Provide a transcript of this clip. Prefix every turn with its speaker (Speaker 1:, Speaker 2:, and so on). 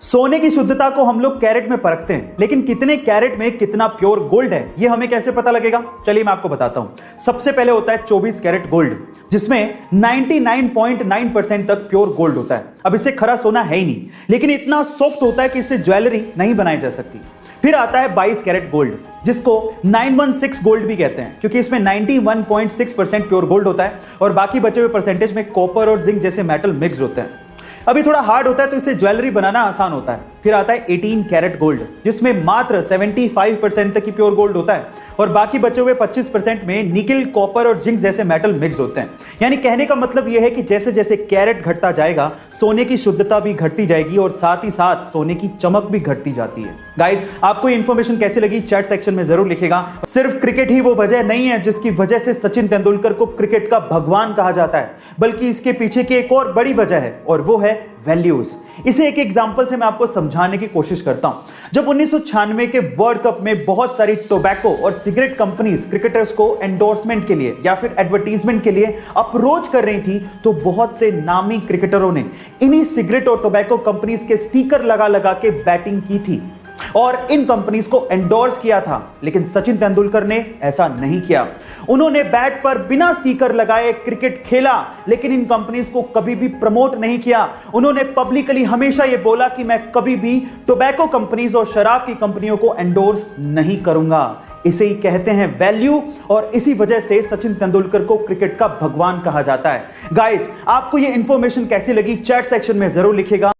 Speaker 1: सोने की शुद्धता को हम लोग कैरेट में परखते हैं, लेकिन कितने कैरेट में कितना प्योर गोल्ड है यह हमें कैसे पता लगेगा? चलिए मैं आपको बताता हूं। सबसे पहले होता है 24 कैरेट गोल्ड, जिसमें 99.9% तक प्योर गोल्ड होता है। अब इससे खरा सोना है ही नहीं, लेकिन इतना सॉफ्ट होता है कि इससे ज्वेलरी नहीं बनाई जा सकती। फिर आता है 22 कैरेट गोल्ड, जिसको 916 गोल्ड भी कहते हैं, क्योंकि इसमें 91.6% प्योर गोल्ड होता है और बाकी बचे हुए परसेंटेज में कॉपर और जिंक जैसे मेटल मिक्स होते हैं। अभी थोड़ा हार्ड होता है तो इसे ज्वेलरी बनाना आसान होता है। फिर आता है 18 कैरेट गोल्ड, जिसमें मात्र 75% तक की प्योर गोल्ड होता है और बाकी बचे हुए 25% में निकल, कॉपर और जिंक जैसे मेटल मिक्स होते हैं। यानी कहने का मतलब यह है कि जैसे जैसे कैरेट घटता जाएगा, सोने की शुद्धता भी घटती जाएगी और साथ ही साथ सोने की चमक भी घटती जाती है। गाइस, आपको ये इंफॉर्मेशन कैसी लगी चैट सेक्शन में जरूर लिखिएगा। सिर्फ क्रिकेट ही वो वजह नहीं है जिसकी वजह से सचिन तेंदुलकर को क्रिकेट का भगवान कहा जाता है, बल्कि इसके पीछे की एक और बड़ी वजह है और वो है वैल्यूज। इसे एक एग्जांपल से मैं आपको समझाने की कोशिश करता हूं। जब 1996 के वर्ल्ड कप में बहुत सारी टोबैको और सिगरेट कंपनीज क्रिकेटर्स को एंडोर्समेंट के लिए या फिर एडवर्टीजमेंट के लिए अप्रोच कर रही थी, तो बहुत से नामी क्रिकेटरों ने इन्हीं सिगरेट और टोबैको कंपनीज के स्टिकर लगा लगा के बैटिंग की थी और इन कंपनीज को एंडोर्स किया था। लेकिन सचिन तेंदुलकर ने ऐसा नहीं किया। उन्होंने बैट पर बिना स्टिकर लगाए क्रिकेट खेला, लेकिन इन कंपनीज को कभी भी प्रमोट नहीं किया। उन्होंने पब्लिकली हमेशा यह बोला कि मैं कभी भी टोबैको कंपनीज और शराब की कंपनियों को एंडोर्स नहीं करूंगा। इसे ही कहते हैं वैल्यू, और इसी वजह से सचिन तेंदुलकर को क्रिकेट का भगवान कहा जाता है। गाइस, आपको यह इंफॉर्मेशन कैसी लगी चैट सेक्शन में जरूर लिखिएगा।